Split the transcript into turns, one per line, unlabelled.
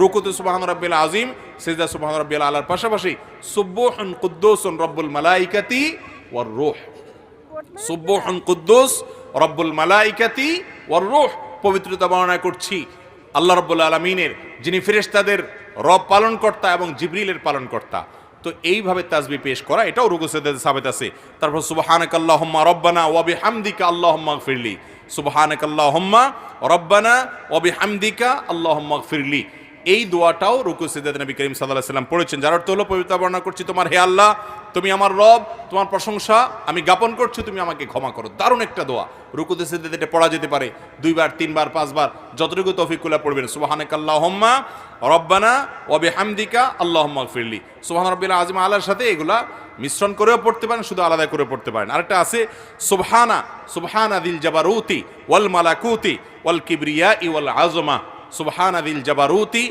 রুকুতে সুবহান রাব্বিল আযীম, সিজদা সুবহান রাব্বিল আলার পাশাপাশি সুবহুন কুদ্দুসুন রব্বুল মালাইকাতি ওয়ার রূহ, সুবহুন কুদ্দুস রব্বুল মালাইকাতি ওয়ার রূহ, পবিত্রতা বর্ণনা করছি আল্লাহ রাব্বুল আলামিনের, যিনি ফেরেশতাদের রব পালনকর্তা এবং জিবরিলের পালনকর্তা। তো এইভাবে তাসবিহ পেশ করা এটাও রুকু সিজদাতে সাবিত আছে। তারপর সুবহানাকাল্লাহুম্মা রব্বানা ওয়া বিহামদিকা আল্লাহুম্মা গফিরলি, সুবহানাকাল্লাহুম্মা রব্বানা ওয়া বিহামদিকা আল্লাহুম্মা গফিরলি, এই দোয়াটাও রুকু সিজদাতে নবী করিম সাল্লাল্লাহু আলাইহি ওয়াসাল্লাম পড়েছেন, যার অর্থ হলো পবিত্রতা বর্ণনা করছি তোমার, হে আল্লাহ তুমি আমার রব, তোমার প্রশংসা আমি জ্ঞাপন করছি, তুমি আমাকে ক্ষমা করো। দারুণ একটা দোয়া, রুকুতে সিজদাতে এটা পড়া যেতে পারে 2 বার 3 বার 5 বার, যতটুকু তৌফিকুল্লাহ পড়বেন। সুবহানাকাল্লাহুম্মা রব্বানা ওয়া বিহামদিকা আল্লাহুম্মা গফিরলি, সুবহান রাব্বিল আযীম আলার সাথে এগুলা মিশ্রণ করেও পড়তে পারেন, শুধু আলাদা করে পড়তে পারেন। আরেকটা আছে সুবহানা দিল জাবারুতি ওয়াল মালাকুতি ওয়াল কিবরিয়াই ওয়াল আযমা, সুবহানা দিল জাবারুতি